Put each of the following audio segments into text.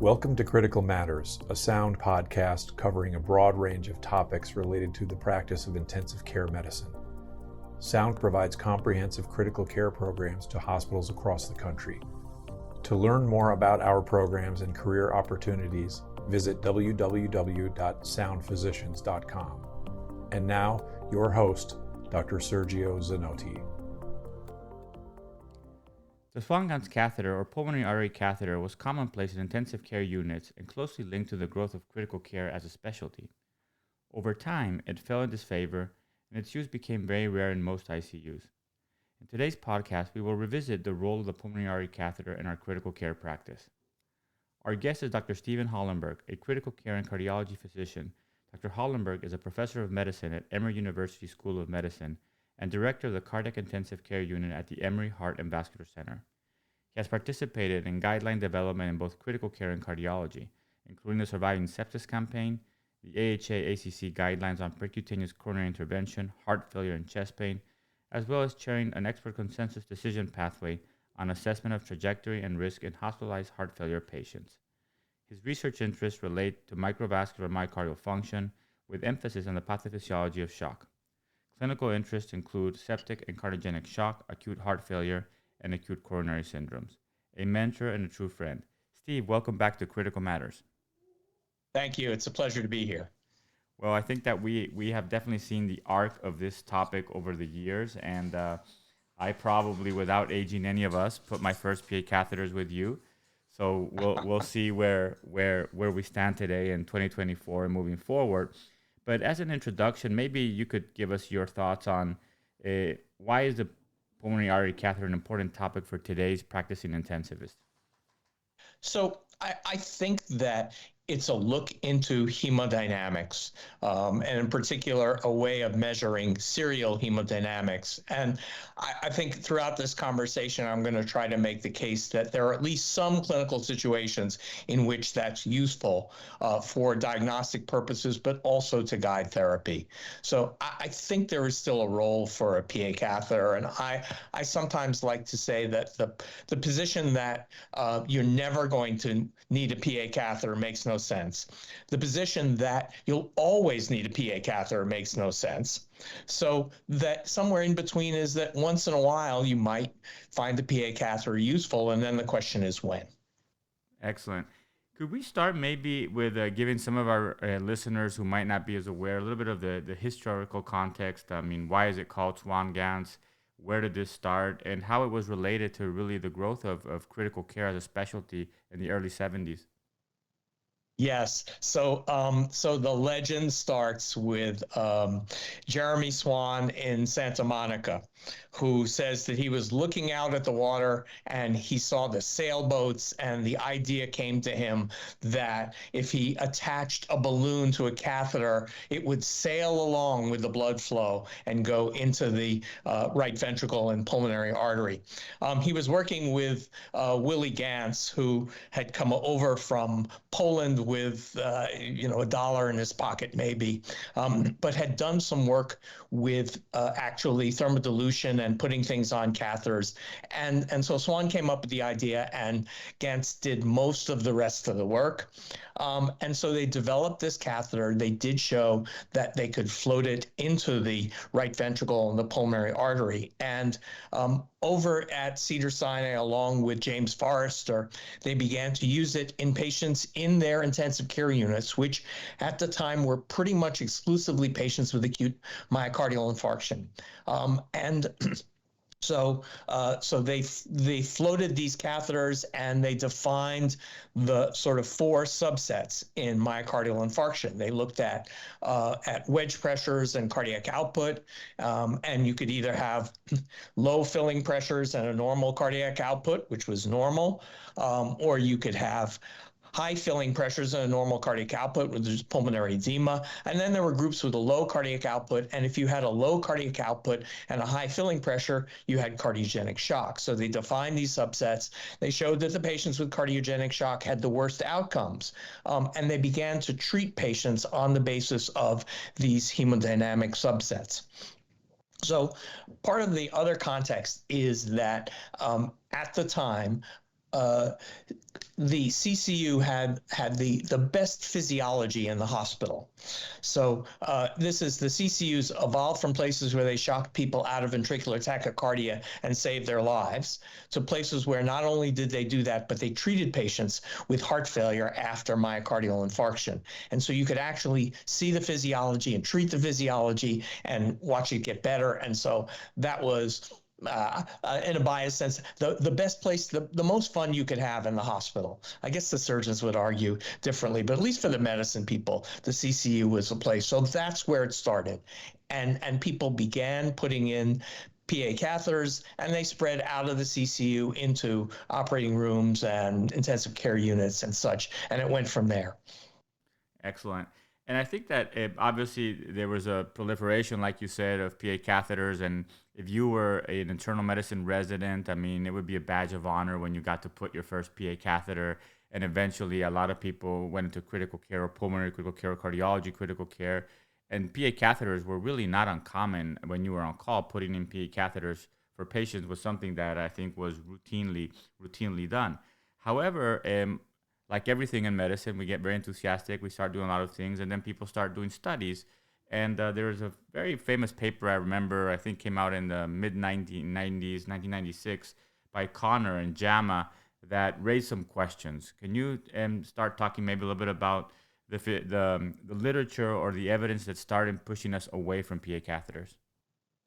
Welcome to Critical Matters, a sound podcast covering a broad range of topics related to the practice of intensive care medicine. Sound provides comprehensive critical care programs to hospitals across the country. To learn more about our programs and career opportunities, visit www.soundphysicians.com. And now, your host, Dr. Sergio Zanotti. The Swan-Ganz catheter or pulmonary artery catheter was commonplace in intensive care units and closely linked to the growth of critical care as a specialty. Over time, it fell in disfavor, and its use became very rare in most ICUs. In today's podcast, we will revisit the role of the pulmonary artery catheter in our critical care practice. Our guest is Dr. Stephen Hollenberg, a critical care and cardiology physician. Dr. Hollenberg is a professor of medicine at Emory University School of Medicine and director of the Cardiac Intensive Care Unit at the Emory Heart Vascular Center. He has participated in guideline development in both critical care and cardiology, including the Surviving Sepsis Campaign, the AHA-ACC guidelines on percutaneous coronary intervention, heart failure, and chest pain, as well as chairing an expert consensus decision pathway on assessment of trajectory and risk in hospitalized heart failure patients. His research interests relate to microvascular myocardial function, with emphasis on the pathophysiology of shock. Clinical interests include septic and cardiogenic shock, acute heart failure, and acute coronary syndromes. A mentor and a true friend. Steve, welcome back to Critical Matters. Thank you. It's a pleasure to be here. Well, I think that we have definitely seen the arc of this topic over the years, and I probably, without aging any of us, put my first PA catheters with you. So we'll see where we stand today in 2024 and moving forward. But as an introduction, maybe you could give us your thoughts on why is the pulmonary artery catheter an important topic for today's practicing intensivist? So I think that it's a look into hemodynamics, and in particular, a way of measuring serial hemodynamics. And I think throughout this conversation, I'm going to try to make the case that there are at least some clinical situations in which that's useful for diagnostic purposes, but also to guide therapy. So I think there is still a role for a PA catheter. And I sometimes like to say that the position that you're never going to need a PA catheter makes no sense. The position that you'll always need a PA catheter makes no sense. So that somewhere in between is that once in a while you might find the PA catheter useful, and then the question is when. Excellent. Could we start maybe with giving some of our listeners who might not be as aware a little bit of the historical context? I mean, why is it called Swan-Ganz? Where did this start, and how it was related to really the growth of critical care as a specialty in the early 70s? Yes. So the legend starts with Jeremy Swan in Santa Monica, who says that he was looking out at the water and he saw the sailboats, and the idea came to him that if he attached a balloon to a catheter, it would sail along with the blood flow and go into the right ventricle and pulmonary artery. He was working with Willie Gantz, who had come over from Poland with $1 in his pocket maybe, but had done some work with actually thermodilution and putting things on catheters. And so Swan came up with the idea, and Gantz did most of the rest of the work. And so they developed this catheter. They did show that they could float it into the right ventricle and the pulmonary artery. And over at Cedars-Sinai, along with James Forrester, they began to use it in patients in their intensive care units, which at the time were pretty much exclusively patients with acute myocardial infarction. So they floated these catheters, and they defined the sort of four subsets in myocardial infarction. They looked at wedge pressures and cardiac output, and you could either have low filling pressures and a normal cardiac output, which was normal, or you could have high filling pressures and a normal cardiac output, which is pulmonary edema. And then there were groups with a low cardiac output. And if you had a low cardiac output and a high filling pressure, you had cardiogenic shock. So they defined these subsets. They showed that the patients with cardiogenic shock had the worst outcomes. And they began to treat patients on the basis of these hemodynamic subsets. So part of the other context is that at the time, the CCU had the best physiology in the hospital. So the CCUs evolved from places where they shocked people out of ventricular tachycardia and saved their lives to places where not only did they do that, but they treated patients with heart failure after myocardial infarction. And so you could actually see the physiology and treat the physiology and watch it get better. And so that was in a biased sense, the best place, the most fun you could have in the hospital. I guess the surgeons would argue differently, but at least for the medicine people, the CCU was a place. So that's where it started. And people began putting in PA catheters, and they spread out of the CCU into operating rooms and intensive care units and such. And it went from there. Excellent. And I think that obviously there was a proliferation, like you said, of PA catheters. And if you were an internal medicine resident, I mean, it would be a badge of honor when you got to put your first PA catheter. And eventually a lot of people went into critical care or pulmonary critical care or cardiology critical care. And PA catheters were really not uncommon when you were on call. Putting in PA catheters for patients was something that I think was routinely done. However, like everything in medicine, we get very enthusiastic. We start doing a lot of things, and then people start doing studies. And there was a very famous paper I remember, I think came out in the mid-1990s, 1996, by Connor and JAMA that raised some questions. Can you start talking maybe a little bit about the literature or the evidence that started pushing us away from PA catheters?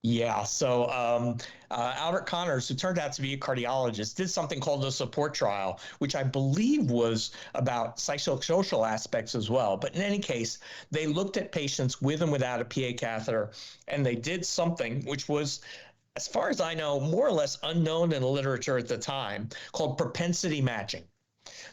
Yeah, so Albert Connors, who turned out to be a cardiologist, did something called the support trial, which I believe was about psychosocial aspects as well. But in any case, they looked at patients with and without a PA catheter, and they did something which was, as far as I know, more or less unknown in the literature at the time, called propensity matching.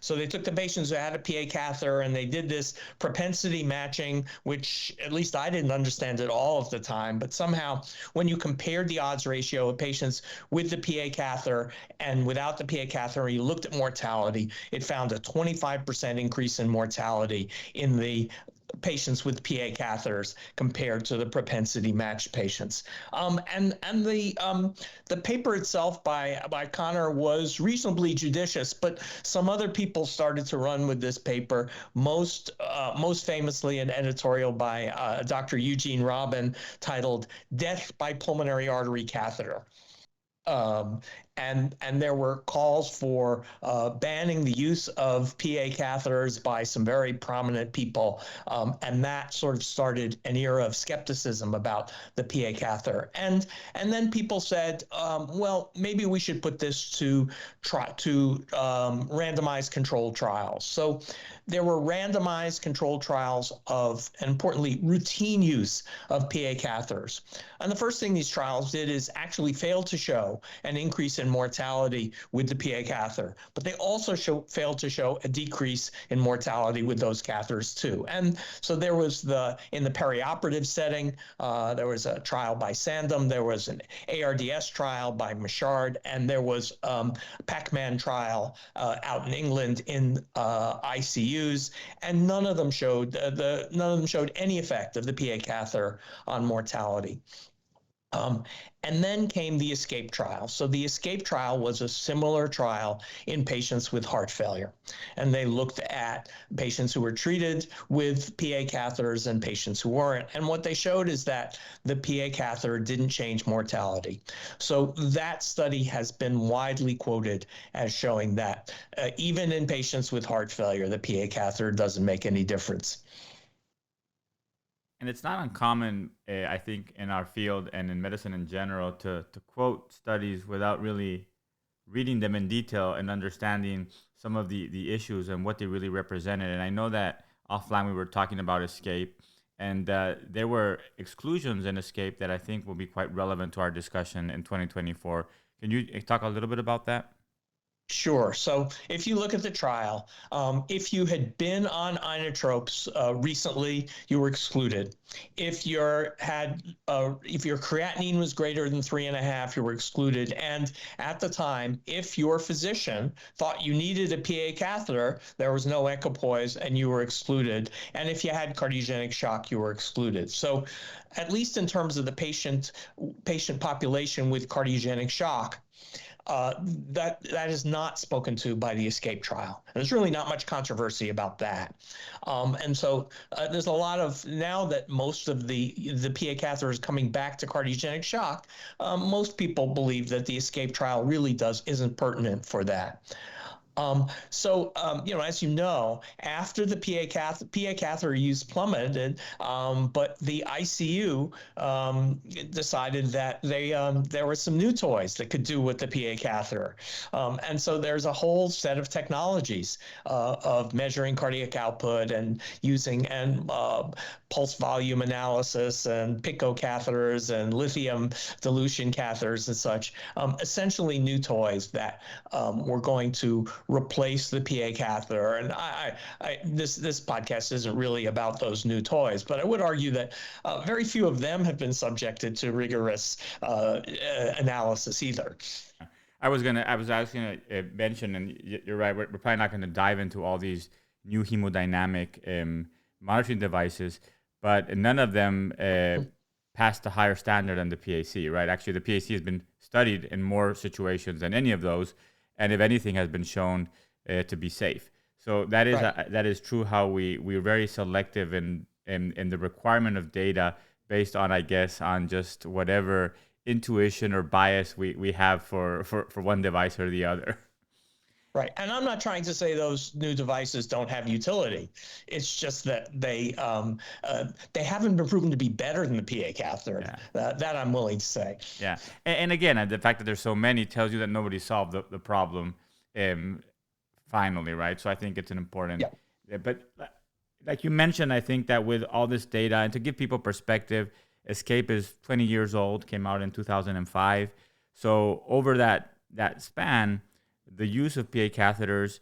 So they took the patients who had a PA catheter and they did this propensity matching, which at least I didn't understand at all at the time. But somehow when you compared the odds ratio of patients with the PA catheter and without the PA catheter, you looked at mortality, it found a 25% increase in mortality in the patients with PA catheters compared to the propensity matched patients. And the paper itself by Connor was reasonably judicious, but some other people started to run with this paper, most famously an editorial by Dr. Eugene Robin titled "Death by Pulmonary Artery Catheter." And there were calls for banning the use of PA catheters by some very prominent people, and that sort of started an era of skepticism about the PA catheter. And then people said, well, maybe we should put this to randomized controlled trials. So there were randomized controlled trials of, and importantly, routine use of PA catheters. And the first thing these trials did is actually fail to show an increase in mortality with the PA catheter, but they also failed to show a decrease in mortality with those catheters too. And so there was in the perioperative setting, there was a trial by Sandom, there was an ARDS trial by Machard, and there was a PAC-Man trial out in England in ICUs, and none of them showed any effect of the PA catheter on mortality. And then came the ESCAPE trial. So the ESCAPE trial was a similar trial in patients with heart failure. And they looked at patients who were treated with PA catheters and patients who weren't. And what they showed is that the PA catheter didn't change mortality. So that study has been widely quoted as showing that even in patients with heart failure, the PA catheter doesn't make any difference. And it's not uncommon, I think, in our field and in medicine in general to quote studies without really reading them in detail and understanding some of the issues and what they really represented. And I know that offline we were talking about ESCAPE, and there were exclusions in ESCAPE that I think will be quite relevant to our discussion in 2024. Can you talk a little bit about that? Sure. So if you look at the trial, if you had been on inotropes recently, you were excluded. If your creatinine was greater than 3.5, you were excluded. And at the time, if your physician thought you needed a PA catheter, there was no equipoise and you were excluded. And if you had cardiogenic shock, you were excluded. So at least in terms of the patient population with cardiogenic shock, that is not spoken to by the ESCAPE trial. And there's really not much controversy about that. And so there's a lot of, now that most of the PA catheter is coming back to cardiogenic shock, most people believe that the ESCAPE trial really isn't pertinent for that. As you know, after the PA catheter use plummeted, but the ICU decided that there were some new toys that could do with the PA catheter. And so there's a whole set of technologies of measuring cardiac output and using pulse volume analysis and PICO catheters and lithium dilution catheters and such, essentially new toys that were going to replace the PA catheter. And this podcast isn't really about those new toys, but I would argue that very few of them have been subjected to rigorous analysis either. I was gonna mention, and you're right, we're probably not gonna dive into all these new hemodynamic monitoring devices, but none of them passed a higher standard than the PAC, right? Actually, the PAC has been studied in more situations than any of those, and if anything, has been shown to be safe. So that is right. That is true. How we're very selective in the requirement of data based on, I guess, on just whatever intuition or bias we have for one device or the other. Right. And I'm not trying to say those new devices don't have utility. It's just that they haven't been proven to be better than the PA catheter. Yeah. That I'm willing to say. Yeah. And again, the fact that there's so many tells you that nobody solved the problem finally, right? So I think it's an important. Yeah. But like you mentioned, I think that with all this data, and to give people perspective, ESCAPE is 20 years old, came out in 2005. So over that span, the use of PA catheters,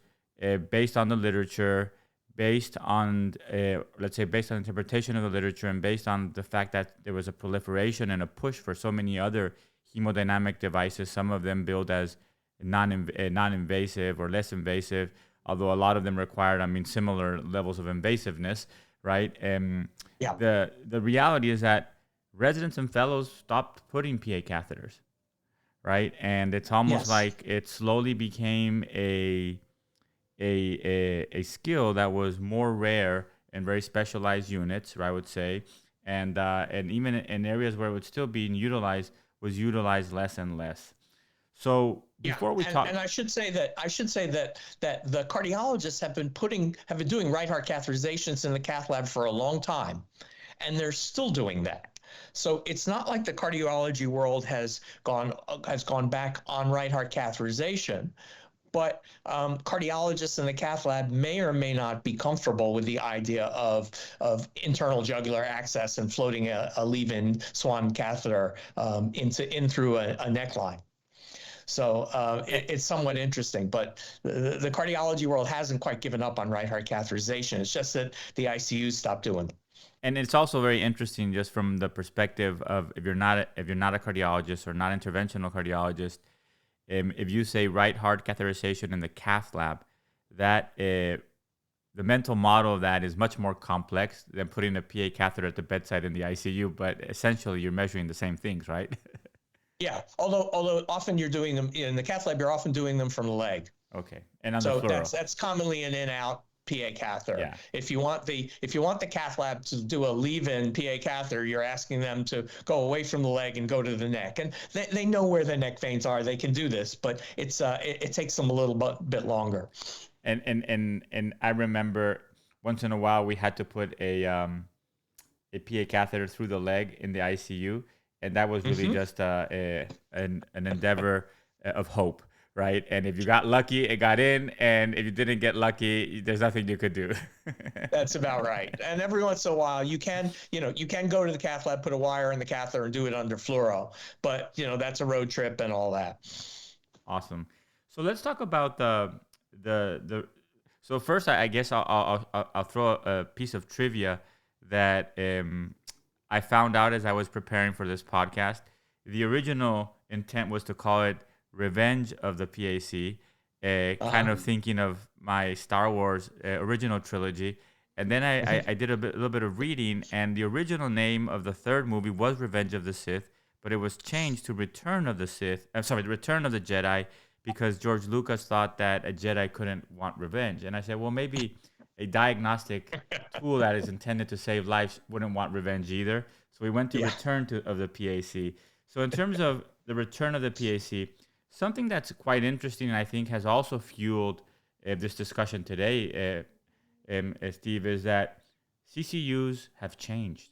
based on the literature, based on interpretation of the literature, and based on the fact that there was a proliferation and a push for so many other hemodynamic devices, some of them billed as non-invasive or less invasive, although a lot of them required, similar levels of invasiveness, right? The reality is that residents and fellows stopped putting PA catheters, right? And it's almost like it slowly became a skill that was more rare in very specialized units, I would say, and even in areas where it would still be utilized, was utilized less and less. So before we talk, and I should say that the cardiologists have been doing right heart catheterizations in the cath lab for a long time, and they're still doing that. So it's not like the cardiology world has gone back on right heart catheterization, but cardiologists in the cath lab may or may not be comfortable with the idea of internal jugular access and floating a leave-in Swan catheter in through a neckline. So it's somewhat interesting, but the cardiology world hasn't quite given up on right heart catheterization. It's just that the ICUs stopped doing them. And it's also very interesting just from the perspective of if you're not a cardiologist or not interventional cardiologist, if you say right heart catheterization in the cath lab, that the mental model of that is much more complex than putting a PA catheter at the bedside in the ICU. But essentially, you're measuring the same things, right? Yeah, although often you're doing them in the cath lab, you're often doing them from the leg. Okay, and on the fluoro. So that's commonly an in-out PA catheter. Yeah. If you want the cath lab to do a leave-in PA catheter, you're asking them to go away from the leg and go to the neck. And they know where the neck veins are. They can do this, but it takes them a little bit longer. And I remember once in a while we had to put a PA catheter through the leg in the ICU, and that was really just an endeavor of hope. Right. And if you got lucky, it got in. And if you didn't get lucky, there's nothing you could do. That's about right. And every once in a while, you can go to the cath lab, put a wire in the catheter and do it under fluoro. But, that's a road trip and all that. Awesome. So let's talk about so first, I guess I'll throw a piece of trivia that I found out as I was preparing for this podcast. The original intent was to call it Revenge of the PAC, kind of thinking of my Star Wars original trilogy. And then I did a little bit of reading, and the original name of the third movie was Revenge of the Sith, but it was changed to Return of the Return of the Jedi, because George Lucas thought that a Jedi couldn't want revenge. And I said, well, maybe a diagnostic tool that is intended to save lives wouldn't want revenge either. So we went to Return of the PAC. So in terms of the Return of the PAC, something that's quite interesting and I think has also fueled this discussion today, Steve, is that CCUs have changed.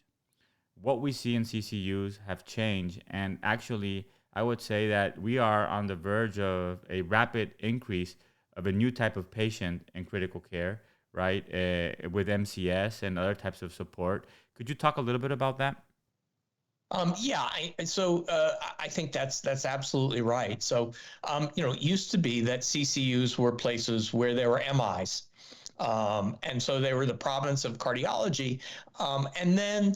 What we see in CCUs have changed, and actually I would say that we are on the verge of a rapid increase of a new type of patient in critical care, right, with MCS and other types of support. Could you talk a little bit about that? I think that's absolutely right. So, it used to be that CCUs were places where there were MIs. And so they were the province of cardiology. And then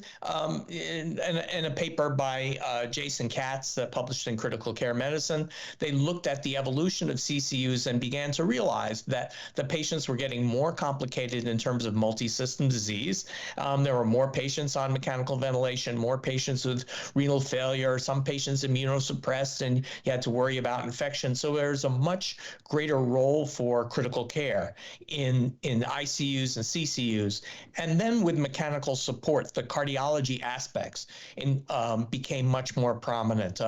in a paper by Jason Katz published in Critical Care Medicine, they looked at the evolution of CCUs and began to realize that the patients were getting more complicated in terms of multi-system disease. There were more patients on mechanical ventilation, more patients with renal failure, some patients immunosuppressed, and you had to worry about infection. So there's a much greater role for critical care in ICUs and CCUs. And then with mechanical support, the cardiology aspects became much more prominent.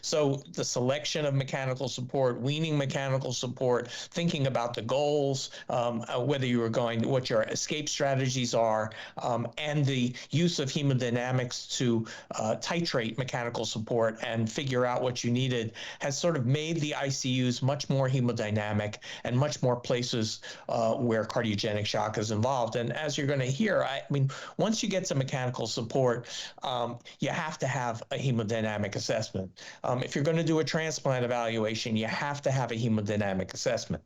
So the selection of mechanical support, weaning mechanical support, thinking about the goals, whether you were what your escape strategies are, and the use of hemodynamics to titrate mechanical support and figure out what you needed has sort of made the ICUs much more hemodynamic and much more places where cardiogenic shock is involved. And as you're going to hear, I mean, once you get to mechanical support, you have to have a hemodynamic assessment. If you're going to do a transplant evaluation, you have to have a hemodynamic assessment.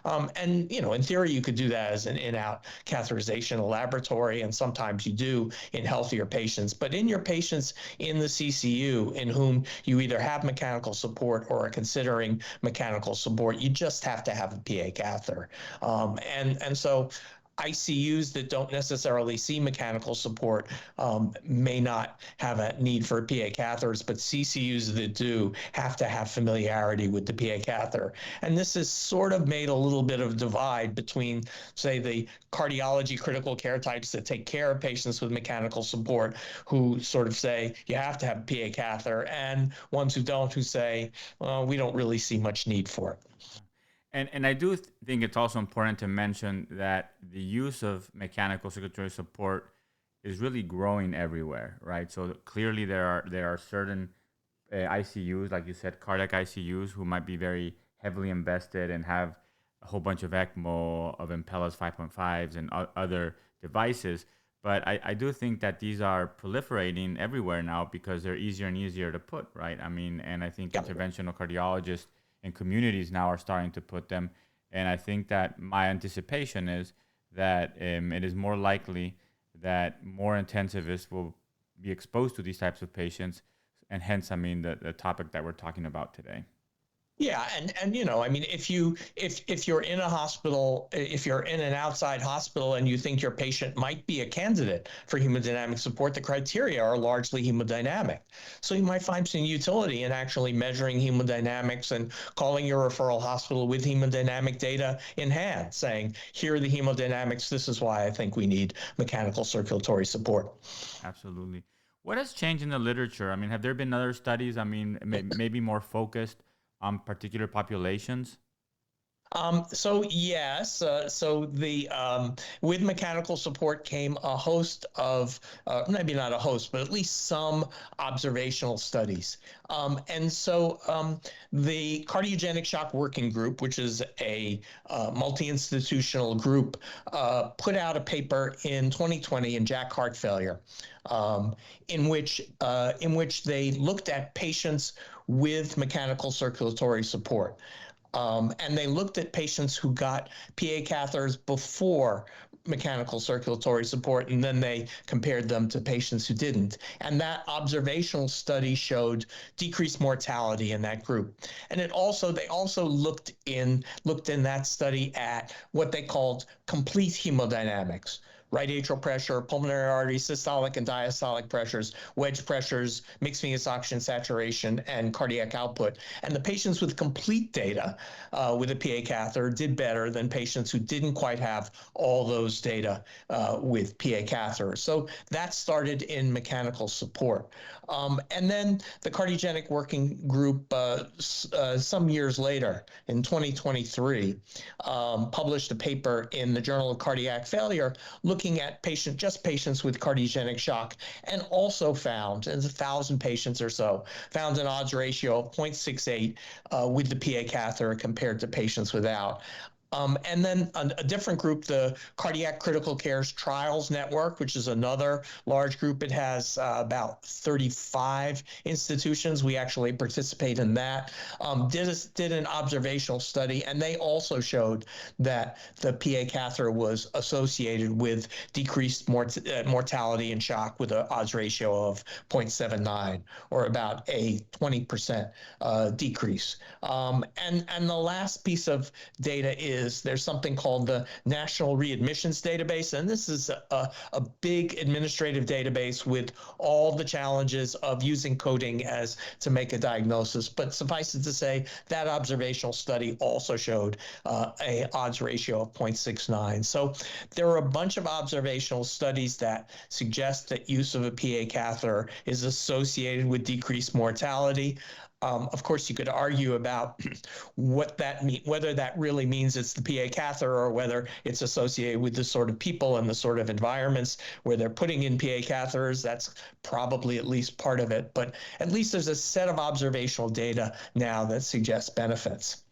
And, in theory, you could do that as an in-out catheterization in a laboratory, and sometimes you do in healthier patients. But in your patients in the CCU, in whom you either have mechanical support or are considering mechanical support, you just have to have a PA catheter. And so ICUs that don't necessarily see mechanical support may not have a need for PA catheters, but CCUs that do have to have familiarity with the PA catheter. And this has sort of made a little bit of divide between, say, the cardiology critical care types that take care of patients with mechanical support, who sort of say you have to have a PA catheter, and ones who don't, who say, well, we don't really see much need for it. And I do think it's also important to mention that the use of mechanical circulatory support is really growing everywhere, right? So clearly there are certain ICUs, like you said, cardiac ICUs, who might be very heavily invested and have a whole bunch of ECMO, of Impellas 5.5s, and other devices. But I do think that these are proliferating everywhere now because they're easier and easier to put, right? I mean, and I think interventional cardiologists and communities now are starting to put them. And I think that my anticipation is that it is more likely that more intensivists will be exposed to these types of patients, and hence, I mean, the topic that we're talking about today. Yeah, and I mean, if you're in a hospital, if you're in an outside hospital and you think your patient might be a candidate for hemodynamic support, the criteria are largely hemodynamic. So you might find some utility in actually measuring hemodynamics and calling your referral hospital with hemodynamic data in hand, saying, here are the hemodynamics. This is why I think we need mechanical circulatory support. Absolutely. What has changed in the literature? I mean, have there been other studies? I mean, maybe more focused on particular populations? So yes, with mechanical support came a host of, maybe not a host, but at least some observational studies. And so the Cardiogenic Shock Working Group, which is a multi-institutional group, put out a paper in 2020 in JACC Heart Failure, in which they looked at patients with mechanical circulatory support. And they looked at patients who got PA catheters before mechanical circulatory support, and then they compared them to patients who didn't. And that observational study showed decreased mortality in that group. And they also looked in that study at what they called complete hemodynamics, right atrial pressure, pulmonary artery, systolic and diastolic pressures, wedge pressures, mixed venous oxygen saturation, and cardiac output. And the patients with complete data with a PA catheter did better than patients who didn't quite have all those data with PA catheters. So that started in mechanical support. And then the Cardiogenic Working Group, some years later, in 2023, published a paper in the Journal of Cardiac Failure looking at just patients with cardiogenic shock, and also found, as 1,000 patients or so, found an odds ratio of 0.68 with the PA catheter compared to patients without. And then a different group, the Cardiac Critical Cares Trials Network, which is another large group. It has about 35 institutions. We actually participate in that. Did an observational study, and they also showed that the PA catheter was associated with decreased mortality and shock with an odds ratio of 0.79, or about a 20% decrease. And the last piece of data is there's something called the National Readmissions Database, and this is a big administrative database with all the challenges of using coding as to make a diagnosis. But suffice it to say, that observational study also showed a odds ratio of 0.69. So there are a bunch of observational studies that suggest that use of a PA catheter is associated with decreased mortality. Of course, you could argue about what that means, whether that really means it's the PA catheter or whether it's associated with the sort of people and the sort of environments where they're putting in PA catheters. That's probably at least part of it. But at least there's a set of observational data now that suggests benefits.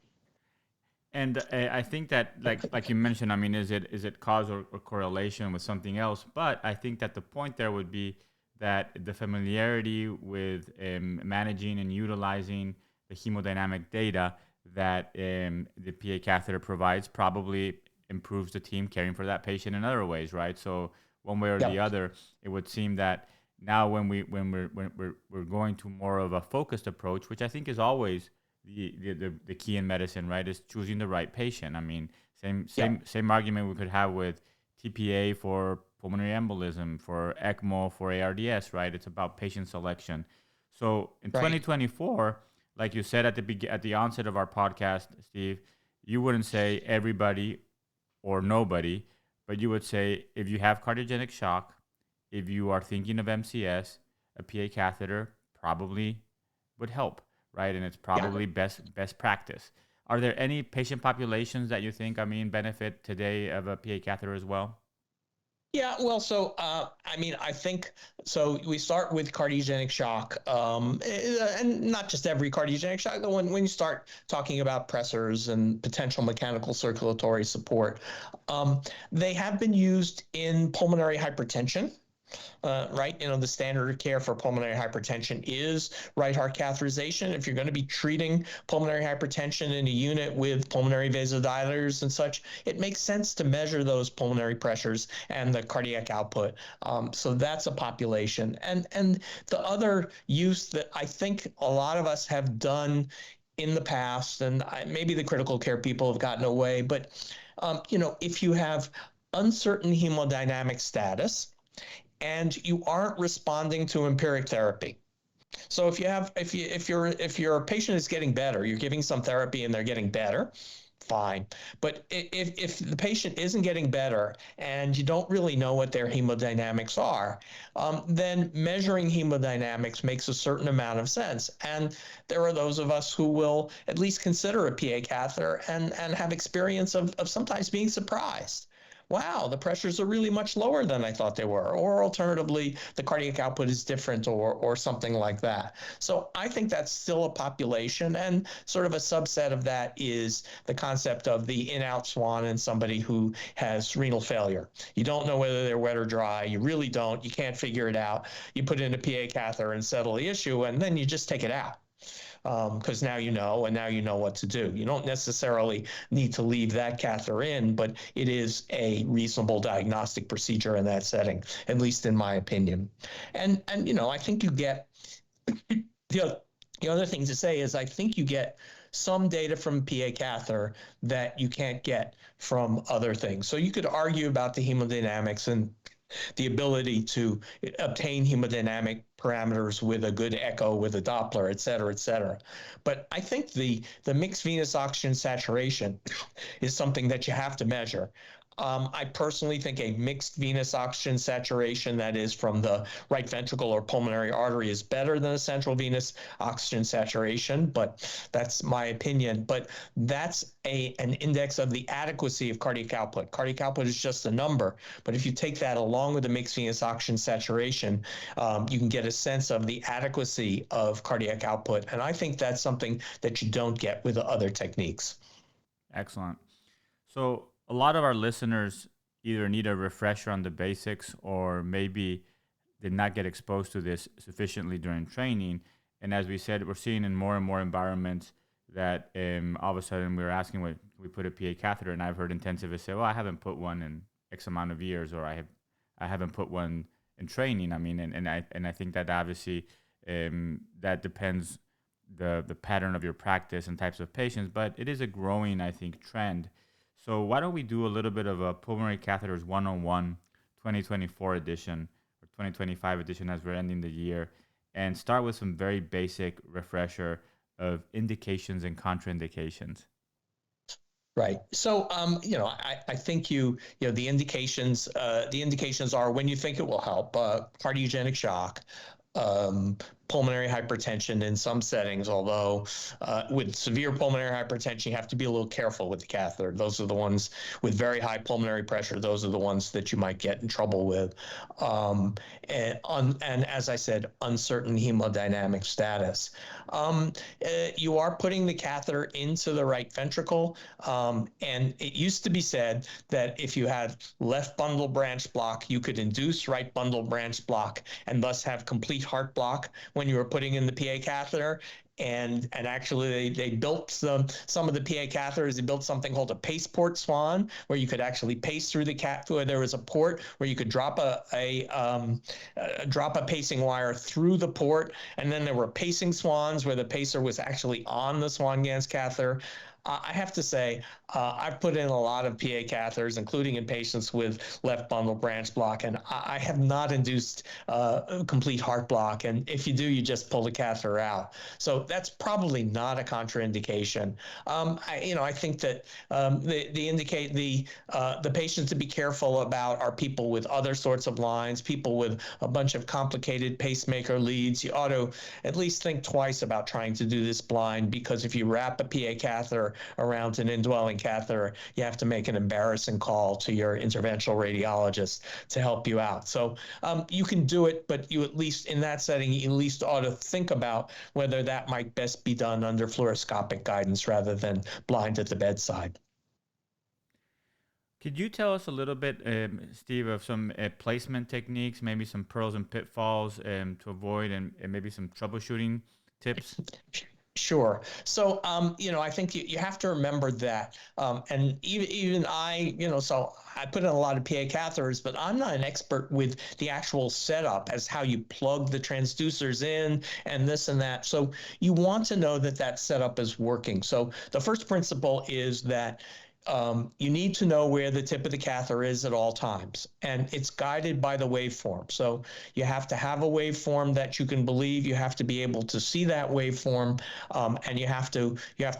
And I think that, like you mentioned, I mean, is it cause or correlation with something else? But I think that the point there would be that the familiarity with managing and utilizing the hemodynamic data that the PA catheter provides probably improves the team caring for that patient in other ways, right? So one way or the other, it would seem that now when we're going to more of a focused approach, which I think is always the key in medicine, right, is choosing the right patient. I mean, same argument we could have with TPA for pulmonary embolism, for ECMO, for ARDS, right? It's about patient selection. So in 2024, like you said at the onset of our podcast, Steve, you wouldn't say everybody or nobody, but you would say if you have cardiogenic shock, if you are thinking of MCS, a PA catheter probably would help, right? And it's probably best practice. Are there any patient populations that you think, benefit today of a PA catheter as well? Yeah, well, so, I think, so we start with cardiogenic shock, and not just every cardiogenic shock, but when you start talking about pressors and potential mechanical circulatory support, they have been used in pulmonary hypertension. Right? The standard of care for pulmonary hypertension is right heart catheterization. If you're going to be treating pulmonary hypertension in a unit with pulmonary vasodilators and such, it makes sense to measure those pulmonary pressures and the cardiac output. So that's a population. And the other use that I think a lot of us have done in the past, and maybe the critical care people have gotten away, but if you have uncertain hemodynamic status, and you aren't responding to empiric therapy. So if your patient is getting better, you're giving some therapy and they're getting better, fine. But if the patient isn't getting better and you don't really know what their hemodynamics are, then measuring hemodynamics makes a certain amount of sense. And there are those of us who will at least consider a PA catheter and have experience of sometimes being surprised. Wow, the pressures are really much lower than I thought they were. Or alternatively, the cardiac output is different or something like that. So I think that's still a population, and sort of a subset of that is the concept of the in-out swan in somebody who has renal failure. You don't know whether they're wet or dry. You really don't. You can't figure it out. You put in a PA catheter and settle the issue, and then you just take it out. Because now you know, and now you know what to do. You don't necessarily need to leave that catheter in, but it is a reasonable diagnostic procedure in that setting, at least in my opinion. And I think you get the other thing to say is I think you get some data from PA catheter that you can't get from other things. So you could argue about the hemodynamics and the ability to obtain hemodynamic parameters with a good echo, with a Doppler, et cetera, et cetera. But I think the mixed venous oxygen saturation is something that you have to measure. I personally think a mixed venous oxygen saturation, that is from the right ventricle or pulmonary artery, is better than a central venous oxygen saturation, but that's my opinion. But that's an index of the adequacy of cardiac output. Cardiac output is just a number, but if you take that along with the mixed venous oxygen saturation, you can get a sense of the adequacy of cardiac output. And I think that's something that you don't get with other techniques. Excellent. So a lot of our listeners either need a refresher on the basics or maybe did not get exposed to this sufficiently during training. And as we said, we're seeing in more and more environments that all of a sudden we're asking, what we put a PA catheter, and I've heard intensivists say, well, I haven't put one in X amount of years, or I haven't put one in training. I mean, and I think that obviously that depends the pattern of your practice and types of patients, but it is a growing, I think, trend. So why don't we do a little bit of a Pulmonary Catheters 101 2024 edition or 2025 edition as we're ending the year, and start with some very basic refresher of indications and contraindications. Right. So, I think the indications are when you think it will help, cardiogenic shock, pulmonary hypertension in some settings, although with severe pulmonary hypertension, you have to be a little careful with the catheter. Those are the ones with very high pulmonary pressure. Those are the ones that you might get in trouble with. And as I said, uncertain hemodynamic status. You are putting the catheter into the right ventricle. And it used to be said that if you had left bundle branch block, you could induce right bundle branch block and thus have complete heart block when you were putting in the PA catheter. And actually they built some of the PA catheters. They built something called a pace port swan, where you could actually pace through the catheter. Where there was a port where you could drop a pacing wire through the port, and then there were pacing swans where the pacer was actually on the Swan-Ganz catheter. I have to say, I've put in a lot of PA catheters, including in patients with left bundle branch block, and I have not induced complete heart block. And if you do, you just pull the catheter out. So that's probably not a contraindication. I think that the patients to be careful about are people with other sorts of lines, people with a bunch of complicated pacemaker leads. You ought to at least think twice about trying to do this blind, because if you wrap a PA catheter around an indwelling catheter, you have to make an embarrassing call to your interventional radiologist to help you out. So you can do it, but you at least in that setting, you at least ought to think about whether that might best be done under fluoroscopic guidance rather than blind at the bedside. Could you tell us a little bit, Steve, of some placement techniques, maybe some pearls and pitfalls to avoid, and maybe some troubleshooting tips? Sure. So, I think you have to remember that, and even I, so I put in a lot of PA catheters, but I'm not an expert with the actual setup as how you plug the transducers in and this and that. So you want to know that setup is working. So the first principle is that you need to know where the tip of the catheter is at all times, and it's guided by the waveform. So you have to have a waveform that you can believe. You have to be able to see that waveform, and you have to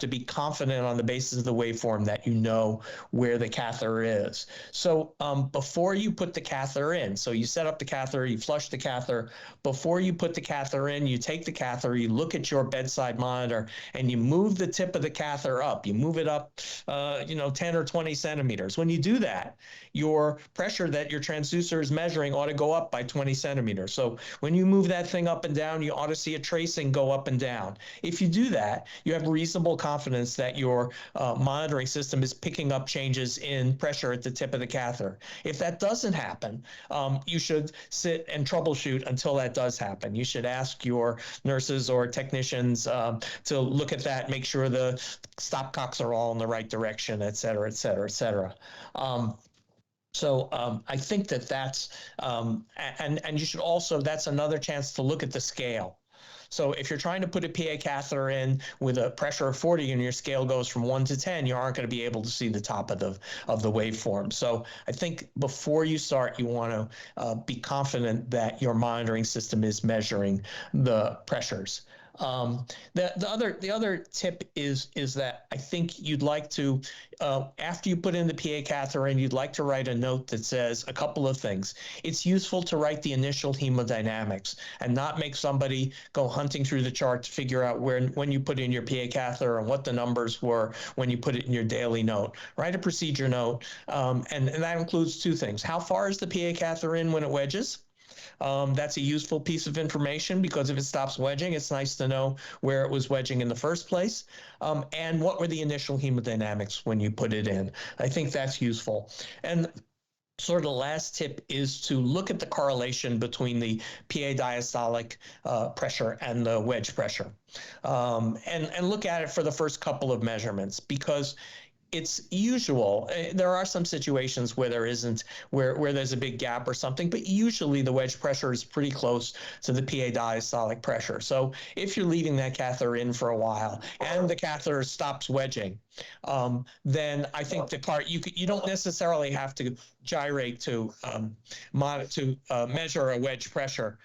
be confident on the basis of the waveform that you know where the catheter is. So before you put the catheter in, so you set up the catheter, you flush the catheter. Before you put the catheter in, you take the catheter, you look at your bedside monitor, and you move the tip of the catheter up. You move it up, 10 or 20 centimeters. When you do that, your pressure that your transducer is measuring ought to go up by 20 centimeters. So when you move that thing up and down, you ought to see a tracing go up and down. If you do that, you have reasonable confidence that your monitoring system is picking up changes in pressure at the tip of the catheter. If that doesn't happen, you should sit and troubleshoot until that does happen. You should ask your nurses or technicians to look at that, make sure the stopcocks are all in the right direction, et cetera, et cetera, et cetera. So I think that's, and you should also, that's another chance to look at the scale. So if you're trying to put a PA catheter in with a pressure of 40 and your scale goes from 1 to 10, you aren't going to be able to see the top of the waveform. So I think before you start, you want to be confident that your monitoring system is measuring the pressures. The other tip is that I think you'd like to, after you put in the PA catheter in, you'd like to write a note that says a couple of things. It's useful to write the initial hemodynamics and not make somebody go hunting through the chart to figure out when you put in your PA catheter and what the numbers were when you put it in your daily note. Write a procedure note, and that includes two things. How far is the PA catheter in when it wedges? That's a useful piece of information because if it stops wedging, it's nice to know where it was wedging in the first place. And what were the initial hemodynamics when you put it in? I think that's useful. And sort of the last tip is to look at the correlation between the PA diastolic pressure and the wedge pressure, and look at it for the first couple of measurements, because it's usual. There are some situations where there isn't, where there's a big gap or something, but usually the wedge pressure is pretty close to the PA diastolic pressure. So if you're leaving that catheter in for a while and the catheter stops wedging, then I think you don't necessarily have to gyrate to measure a wedge pressure.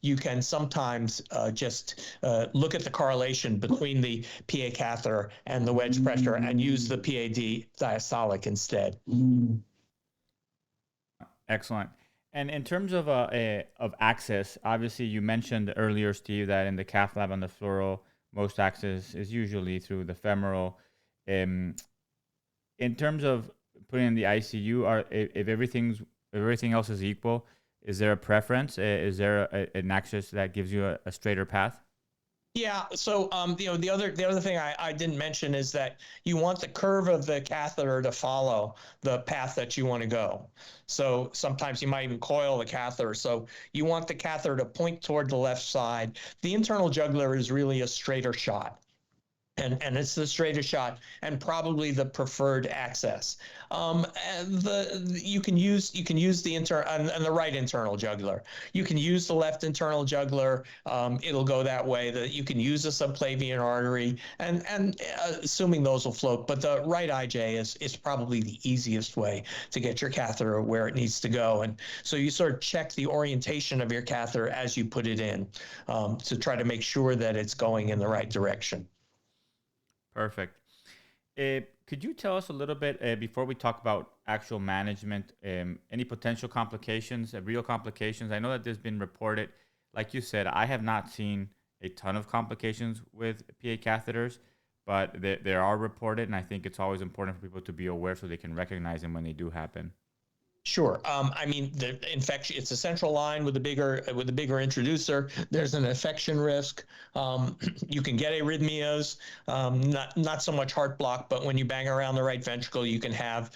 You can sometimes just look at the correlation between the PA catheter and the wedge pressure and use the PAD diastolic instead. Excellent. And in terms of access, obviously you mentioned earlier, Steve, that in the cath lab on the fluoro, most access is usually through the femoral. In terms of putting in the ICU, if everything else is equal, is there a preference? Is there an access that gives you a straighter path? Yeah. So, the other thing I didn't mention is that you want the curve of the catheter to follow the path that you want to go. So sometimes you might even coil the catheter. So you want the catheter to point toward the left side. The internal jugular is really a straighter shot. And it's the straightest shot and probably the preferred access. You can use the right internal jugular. You can use the left internal jugular. It'll go that way. You can use the subclavian artery, and assuming those will float. But the right IJ is probably the easiest way to get your catheter where it needs to go. And so you sort of check the orientation of your catheter as you put it in, to try to make sure that it's going in the right direction. Perfect. Could you tell us a little bit, before we talk about actual management, any potential complications, real complications? I know that there's been reported, like you said, I have not seen a ton of complications with PA catheters, but there are reported, and I think it's always important for people to be aware so they can recognize them when they do happen. Sure. I mean, the infection, it's a central line with a bigger introducer. There's an infection risk. You can get arrhythmias, not so much heart block, but when you bang around the right ventricle, you can have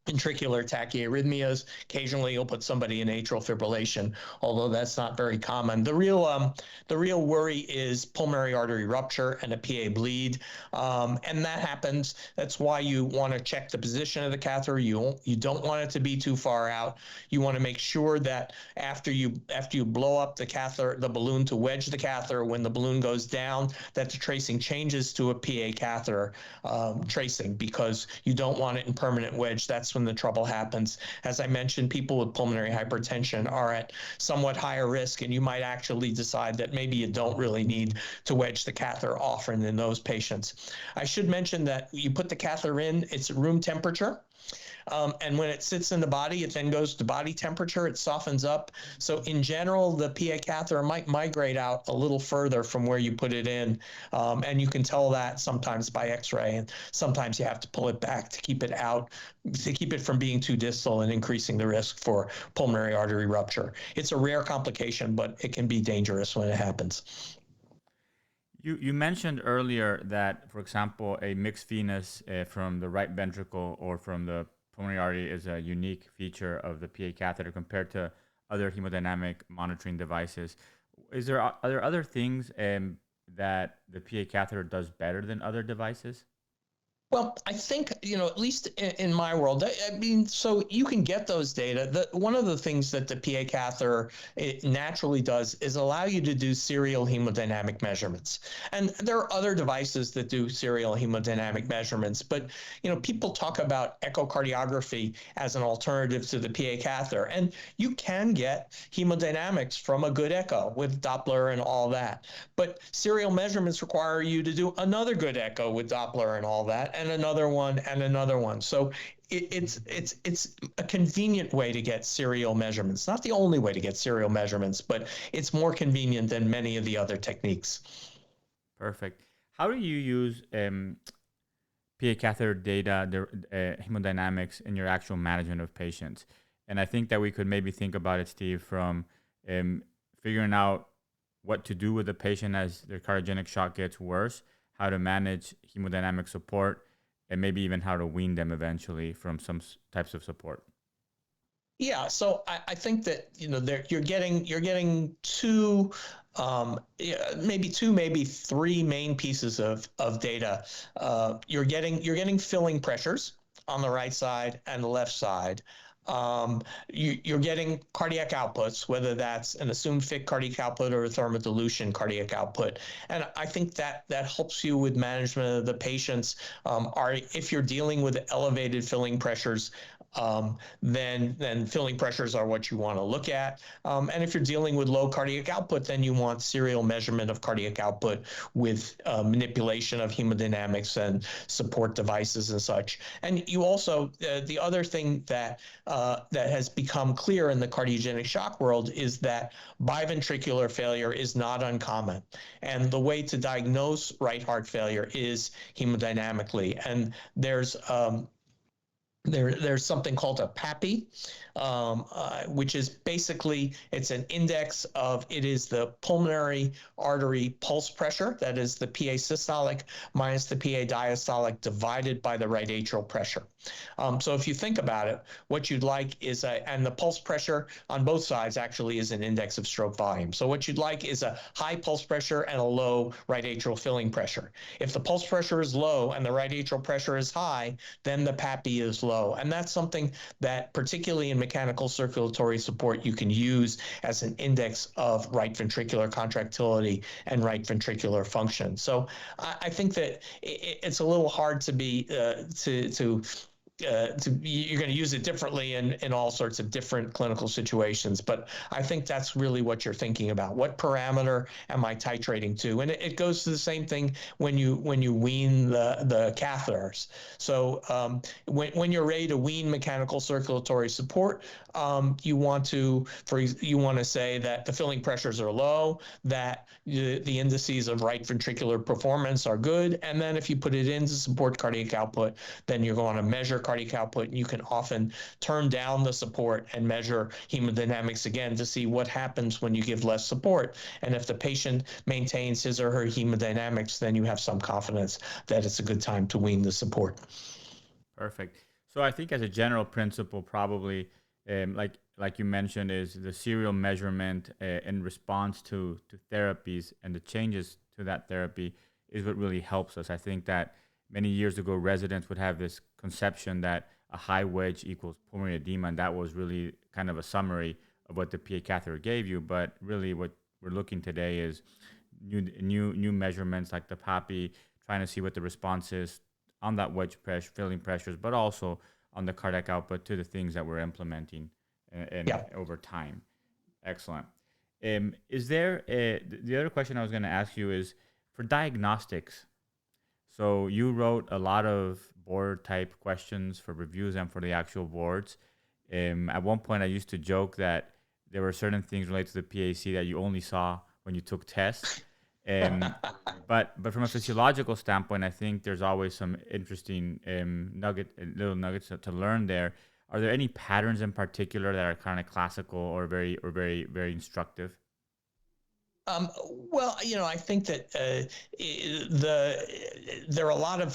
ventricular tachyarrhythmias. Occasionally, you'll put somebody in atrial fibrillation, although that's not very common. The real worry is pulmonary artery rupture and a PA bleed, and that happens. That's why you want to check the position of the catheter. You don't want it to be too far out. You want to make sure that after you blow up the catheter, the balloon to wedge the catheter, when the balloon goes down, that the tracing changes to a PA catheter tracing, because you don't want it in permanent wedge. That's when the trouble happens. As I mentioned, people with pulmonary hypertension are at somewhat higher risk, and you might actually decide that maybe you don't really need to wedge the catheter often in those patients. I should mention that you put the catheter in, it's room temperature. And when it sits in the body, it then goes to body temperature, it softens up. So in general, the PA catheter might migrate out a little further from where you put it in. And you can tell that sometimes by x-ray, and sometimes you have to pull it back to keep it out, to keep it from being too distal and increasing the risk for pulmonary artery rupture. It's a rare complication, but it can be dangerous when it happens. You mentioned earlier that, for example, a mixed venous from the right ventricle or from the pulmonary artery is a unique feature of the PA catheter compared to other hemodynamic monitoring devices. Are there other things that the PA catheter does better than other devices? Well, I think, at least in my world, I mean, so you can get those data. One of the things that the PA catheter it naturally does is allow you to do serial hemodynamic measurements. And there are other devices that do serial hemodynamic measurements, but, people talk about echocardiography as an alternative to the PA catheter. And you can get hemodynamics from a good echo with Doppler and all that. But serial measurements require you to do another good echo with Doppler and all that, and another one and another one. So it's a convenient way to get serial measurements. Not the only way to get serial measurements, but it's more convenient than many of the other techniques. Perfect. How do you use PA catheter data, the hemodynamics in your actual management of patients? And I think that we could maybe think about it, Steve, from figuring out what to do with the patient as their cardiogenic shock gets worse, how to manage hemodynamic support, and maybe even how to wean them eventually from some types of support. Yeah, so I think that you're getting two, maybe three main pieces of data. You're getting filling pressures on the right side and the left side. You're getting cardiac outputs, whether that's an assumed fit cardiac output or a thermodilution cardiac output. And I think that helps you with management of the patients. If you're dealing with elevated filling pressures, then filling pressures are what you want to look at. And if you're dealing with low cardiac output, then you want serial measurement of cardiac output with manipulation of hemodynamics and support devices and such. And you also, the other thing that has become clear in the cardiogenic shock world is that biventricular failure is not uncommon. And the way to diagnose right heart failure is hemodynamically. And there's something called a PAC, which is basically, it's an index of, it is the pulmonary artery pulse pressure, that is the PA systolic minus the PA diastolic divided by the right atrial pressure. So if you think about it, what you'd like is and the pulse pressure on both sides actually is an index of stroke volume. So what you'd like is a high pulse pressure and a low right atrial filling pressure. If the pulse pressure is low and the right atrial pressure is high, then the PAC is low. And that's something that, particularly in mechanical circulatory support, you can use as an index of right ventricular contractility and right ventricular function. So I think that it's a little hard to be you're going to use it differently in all sorts of different clinical situations. But I think that's really what you're thinking about. What parameter am I titrating to? And it goes to the same thing when you wean the catheters. So when you're ready to wean mechanical circulatory support, you want to say that the filling pressures are low, that the indices of right ventricular performance are good, and then if you put it in to support cardiac output, then you're going to measure cardiac output, and you can often turn down the support and measure hemodynamics again to see what happens when you give less support. And if the patient maintains his or her hemodynamics, then you have some confidence that it's a good time to wean the support. Perfect. So I think as a general principle, probably like you mentioned, is the serial measurement in response to therapies and the changes to that therapy is what really helps us. I think that many years ago, residents would have this conception that a high wedge equals pulmonary edema, and that was really kind of a summary of what the PA catheter gave you. But really, what we're looking today is new measurements like the PAC, trying to see what the response is on that wedge pressure, filling pressures, but also on the cardiac output to the things that we're implementing over time. Excellent. Is there the other question I was going to ask you is for diagnostics? So you wrote a lot of board type questions for reviews and for the actual boards. At one point, I used to joke that there were certain things related to the PAC that you only saw when you took tests. But from a physiological standpoint, I think there's always some interesting little nuggets to learn there. Are there any patterns in particular that are kind of classical or very instructive? Well, I think that there are a lot of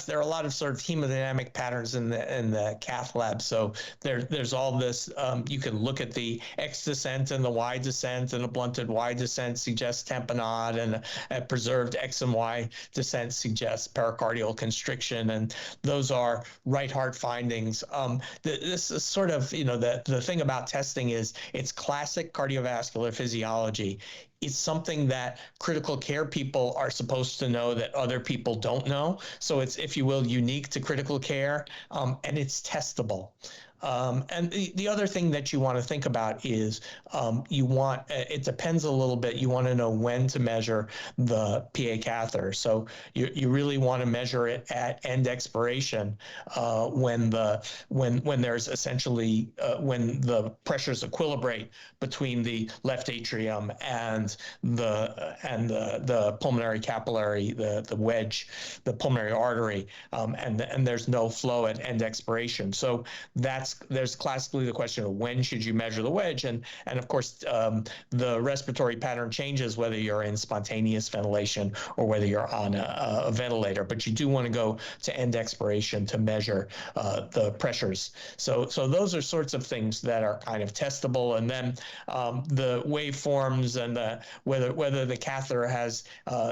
sort of hemodynamic patterns in the cath lab. So there's all this. You can look at the X descent and the Y descent, and a blunted Y descent suggests tamponade, and a preserved X and Y descent suggests pericardial constriction, and those are right heart findings. This is sort of, the thing about testing is it's classic cardiovascular physiology. It's something that critical care people are supposed to know that other people don't know. So it's, if you will, unique to critical care, and it's testable. And the other thing that you want to think about is it depends a little bit. You want to know when to measure the PA catheter. So you really want to measure it at end expiration, when there's essentially when the pressures equilibrate between the left atrium and the pulmonary capillary, the wedge, the pulmonary artery, and there's no flow at end expiration. So there's classically the question of when should you measure the wedge, and of course the respiratory pattern changes whether you're in spontaneous ventilation or whether you're on a ventilator, but you do want to go to end expiration to measure the pressures. So those are sorts of things that are kind of testable, and then the waveforms and whether the catheter has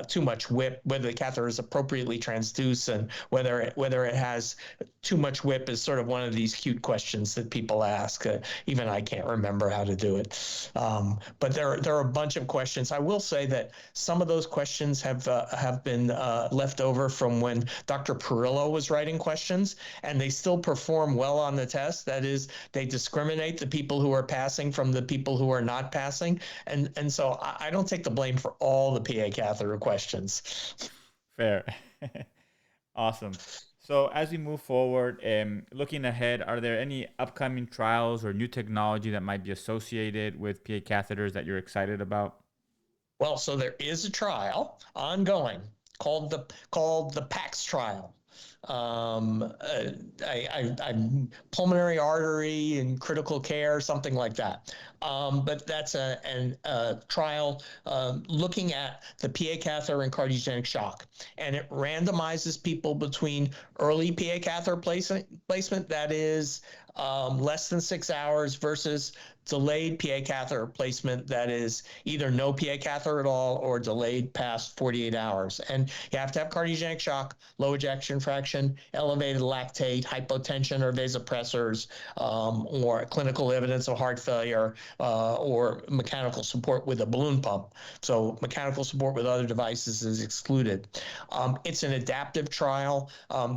too much whip, whether the catheter is appropriately transduced, and whether it has too much whip is sort of one of these cute questions that people ask. Even I can't remember how to do it. But there are a bunch of questions. I will say that some of those questions have been left over from when Dr. Perillo was writing questions, and they still perform well on the test. That is, they discriminate the people who are passing from the people who are not passing. And so I don't take the blame for all the PA catheter questions. Fair. Awesome. So as we move forward, looking ahead, are there any upcoming trials or new technology that might be associated with PA catheters that you're excited about? Well, so there is a trial ongoing called the PAC trial. Pulmonary artery and critical care, something like that. But that's a trial looking at the PA catheter and cardiogenic shock, and it randomizes people between early PA catheter placement, that is less than 6 hours, versus delayed PA catheter placement, that is either no PA catheter at all or delayed past 48 hours. And you have to have cardiogenic shock, low ejection fraction, elevated lactate, hypotension or vasopressors, or clinical evidence of heart failure, or mechanical support with a balloon pump. So mechanical support with other devices is excluded. It's an adaptive trial.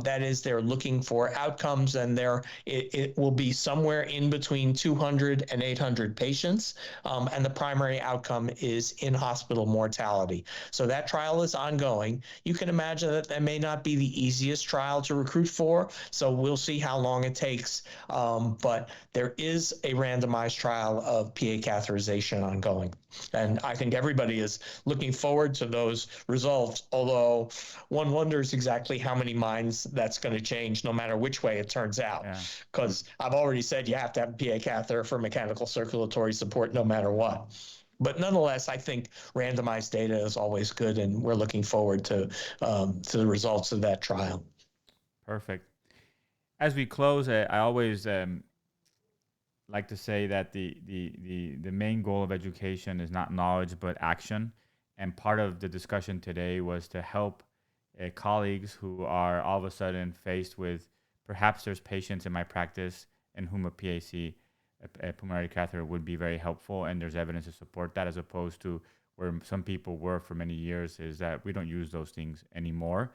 That is, they're looking for outcomes, and it will be somewhere in between 200 and 800 patients, and the primary outcome is in-hospital mortality. So that trial is ongoing. You can imagine that may not be the easiest trial to recruit for, so we'll see how long it takes, but there is a randomized trial of PA catheterization ongoing. And I think everybody is looking forward to those results, although one wonders exactly how many minds that's going to change no matter which way it turns out. Because I've already said you have to have a PA catheter for mechanical circulatory support no matter what. But nonetheless, I think randomized data is always good, and we're looking forward to the results of that trial. Perfect. As we close, I always like to say that the main goal of education is not knowledge but action, and part of the discussion today was to help colleagues who are all of a sudden faced with, perhaps there's patients in my practice in whom a PAC, a pulmonary catheter, would be very helpful, and there's evidence to support that, as opposed to where some people were for many years, is that we don't use those things anymore.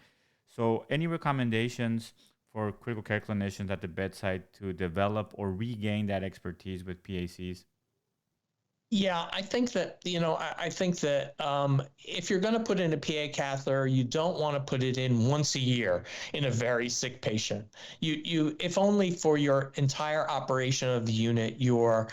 So any recommendations for critical care clinicians at the bedside to develop or regain that expertise with PACs? Yeah, I think that, if you're going to put in a PA catheter, you don't want to put it in once a year in a very sick patient. You if only for your entire operation of the unit, your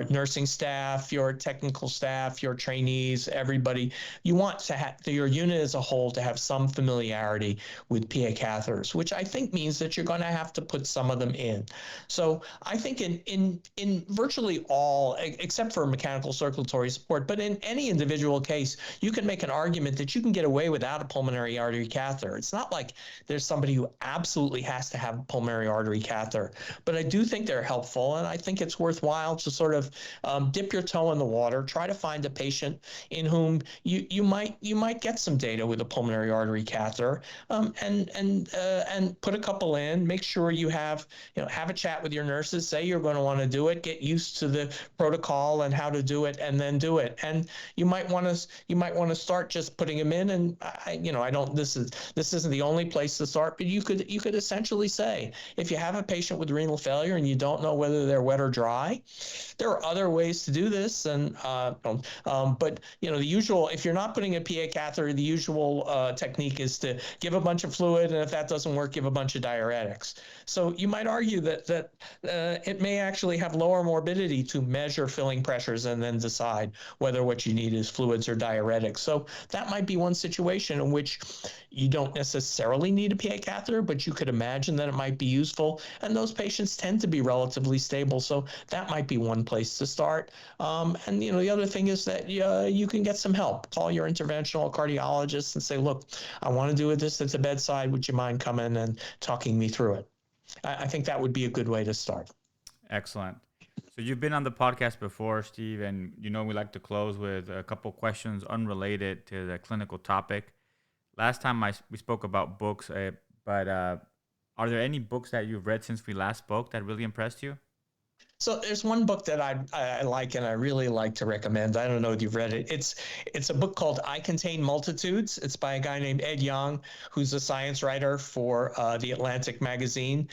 nursing staff, your technical staff, your trainees, everybody, you want to have your unit as a whole to have some familiarity with PA catheters, which I think means that you're going to have to put some of them in. So I think in virtually all, except for mechanical mechanical circulatory support. But in any individual case, you can make an argument that you can get away without a pulmonary artery catheter. It's not like there's somebody who absolutely has to have a pulmonary artery catheter, but I do think they're helpful, and I think it's worthwhile to sort of dip your toe in the water, try to find a patient in whom you might get some data with a pulmonary artery catheter, and put a couple in. Make sure you have a chat with your nurses. Say you're going to want to do it. Get used to the protocol and how to do it, and then do it. And you might want to start just putting them in. And this isn't the only place to start, but you could essentially say, if you have a patient with renal failure and you don't know whether they're wet or dry, there are other ways to do this. And but the usual, if you're not putting a PA catheter, the usual technique is to give a bunch of fluid, and if that doesn't work, give a bunch of diuretics. So you might argue that it may actually have lower morbidity to measure filling pressures and then decide whether what you need is fluids or diuretics. So that might be one situation in which you don't necessarily need a PA catheter, but you could imagine that it might be useful. And those patients tend to be relatively stable. So that might be one place to start. And the other thing is that you can get some help. Call your interventional cardiologist and say, look, I want to do this at the bedside. Would you mind coming and talking me through it? I think that would be a good way to start. Excellent. So you've been on the podcast before, Steve, and we like to close with a couple questions unrelated to the clinical topic. Last time we spoke about books, but are there any books that you've read since we last spoke that really impressed you? So there's one book that I like and I really like to recommend. I don't know if you've read it. It's a book called I Contain Multitudes. It's by a guy named Ed Young, who's a science writer for The Atlantic magazine.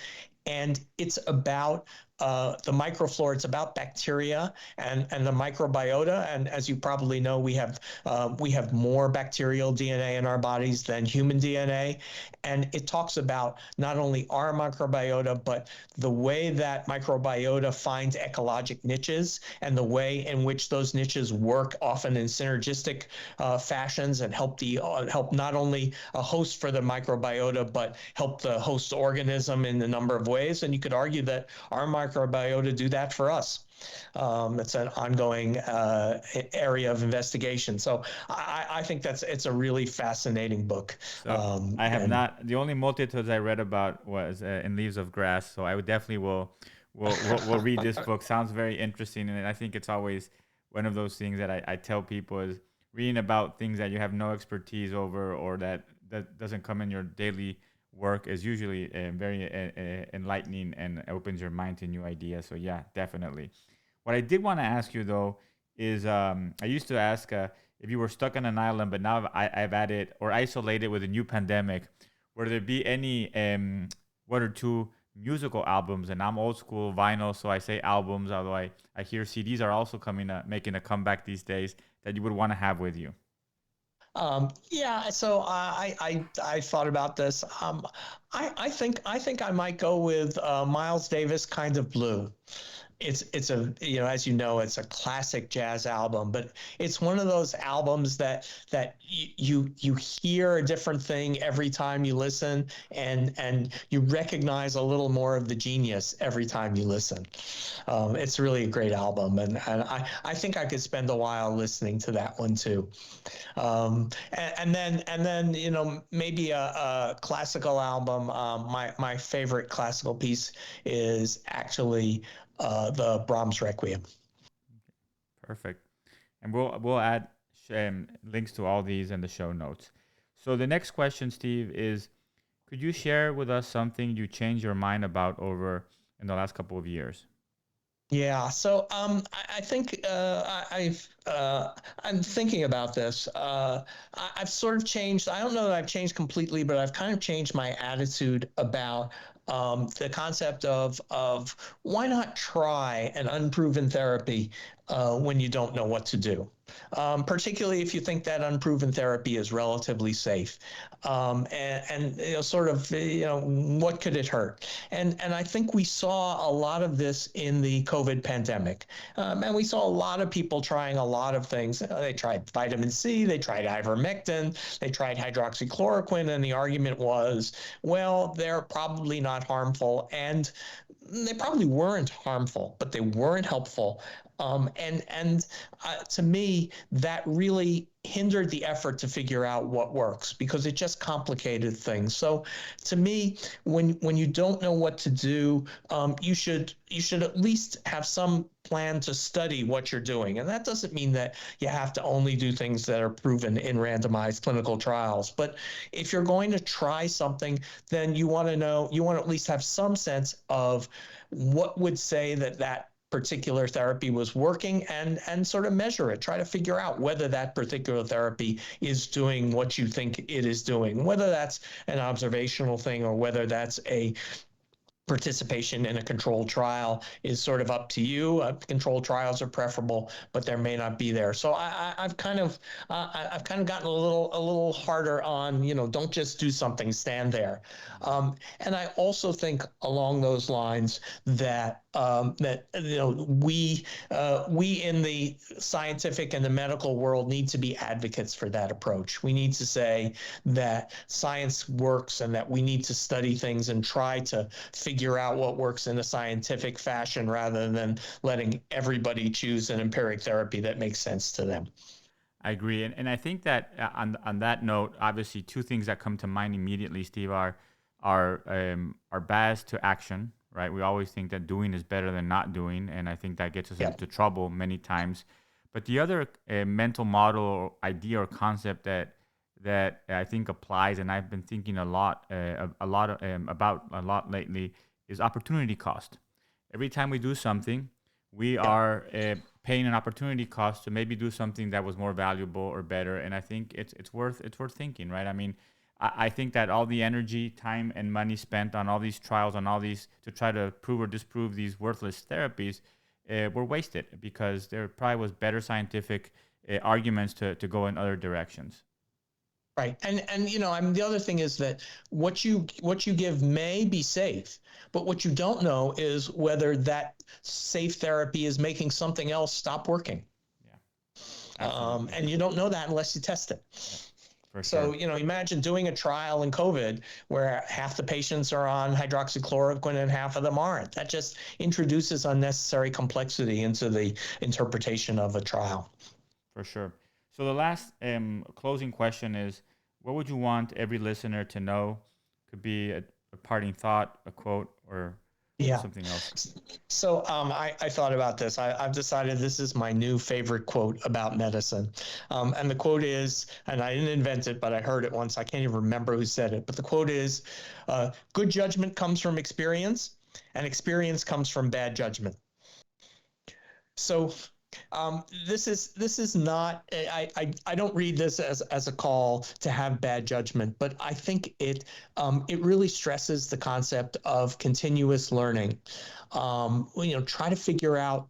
And it's about the microflora. It's about bacteria and the microbiota. And as you probably know, we have more bacterial DNA in our bodies than human DNA. And it talks about not only our microbiota, but the way that microbiota finds ecologic niches and the way in which those niches work, often in synergistic fashions, and help not only a host for the microbiota, but help the host organism in a number of ways. And you could argue that our microbiota do that for us. It's an ongoing area of investigation. So I think it's a really fascinating book. So I have not. The only multitudes I read about was in Leaves of Grass. So I would definitely will read this book. Sounds very interesting, and I think it's always one of those things that I tell people is reading about things that you have no expertise over or that doesn't come in your daily work is usually very enlightening and opens your mind to new ideas. So yeah, definitely. What I did want to ask you though is I used to ask if you were stuck on an island, but now I've added or isolated with a new pandemic, would there be any one or two musical albums? And I'm old school vinyl, so I say albums, although I hear CDs are also making a comeback these days that you would want to have with you. Yeah, so I thought about this. I think I might go with Miles Davis, Kind of Blue. It's a, as you know, it's a classic jazz album, but it's one of those albums that you hear a different thing every time you listen, and you recognize a little more of the genius every time you listen. It's really a great album, and I think I could spend a while listening to that one too. And then maybe a classical album. My favorite classical piece is actually the Brahms Requiem. Perfect. And we'll add links to all these in the show notes. So the next question, Steve, is could you share with us something you changed your mind about over in the last couple of years? Yeah, so I think I'm thinking about this. I've sort of changed. I don't know that I've changed completely, but I've kind of changed my attitude about the concept of why not try an unproven therapy when you don't know what to do, particularly if you think that unproven therapy is relatively safe, and sort of what could it hurt? And I think we saw a lot of this in the COVID pandemic, and we saw a lot of people trying a lot of things. They tried vitamin C, they tried ivermectin, they tried hydroxychloroquine, and the argument was, well, they're probably not harmful, and they probably weren't harmful, but they weren't helpful. To me, that really hindered the effort to figure out what works because it just complicated things. So to me, when you don't know what to do, you should at least have some plan to study what you're doing. And that doesn't mean that you have to only do things that are proven in randomized clinical trials. But if you're going to try something, then you want to at least have some sense of what would say that particular therapy was working and sort of measure it. Try to figure out whether that particular therapy is doing what you think it is doing, whether that's an observational thing or whether that's a participation in a controlled trial is sort of up to you. Controlled trials are preferable, but there may not be there. So I've kind of gotten a little harder on, don't just do something, stand there. And I also think along those lines that we in the scientific and the medical world need to be advocates for that approach. We need to say that science works and that we need to study things and try to figure out what works in a scientific fashion rather than letting everybody choose an empiric therapy that makes sense to them. I agree. And I think that on that note, obviously two things that come to mind immediately, Steve, are bias to action, right? We always think that doing is better than not doing, and I think that gets us into trouble many times. But the other mental model or idea or concept that I think applies, and I've been thinking a lot about lately, is opportunity cost. Every time we do something, we are paying an opportunity cost to maybe do something that was more valuable or better. And I think it's worth thinking, right? I mean, I think that all the energy, time, and money spent on all these trials, on all these to try to prove or disprove these worthless therapies were wasted because there probably was better scientific arguments to go in other directions. Right. And the other thing is that what you give may be safe, but what you don't know is whether that safe therapy is making something else stop working. Yeah. And you don't know that unless you test it. For sure. So, imagine doing a trial in COVID where half the patients are on hydroxychloroquine and half of them aren't. That just introduces unnecessary complexity into the interpretation of a trial. For sure. So the last closing question is, what would you want every listener to know? Could be a parting thought, a quote, or something else. So I thought about this. I've decided this is my new favorite quote about medicine. And the quote is, and I didn't invent it, but I heard it once. I can't even remember who said it. But the quote is, good judgment comes from experience, and experience comes from bad judgment. So this is not, I don't read this as a call to have bad judgment, but I think it really stresses the concept of continuous learning. Try to figure out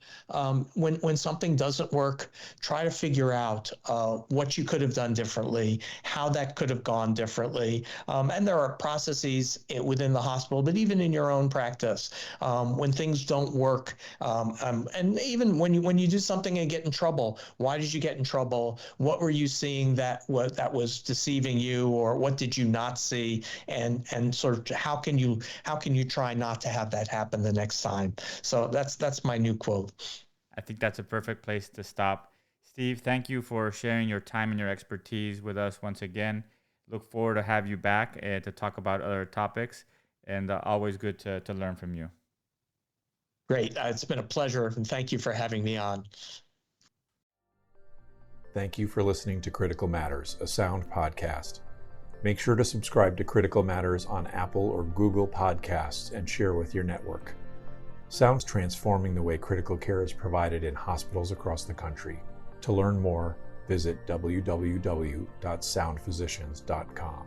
when something doesn't work, try to figure out what you could have done differently, how that could have gone differently. And there are processes within the hospital, but even in your own practice, when things don't work, and even when you do something and get in trouble, why did you get in trouble? What were you seeing that was deceiving you, or what did you not see? And sort of how can you try not to have that happen the next time? So that's my new quote. I think that's a perfect place to stop. Steve, thank you for sharing your time and your expertise with us once again. Look forward to have you back to talk about other topics, and always good to learn from you. Great. It's been a pleasure, and thank you for having me on. Thank you for listening to Critical Matters, a sound podcast. Make sure to subscribe to Critical Matters on Apple or Google Podcasts and share with your network. Sound's transforming the way critical care is provided in hospitals across the country. To learn more, visit www.soundphysicians.com.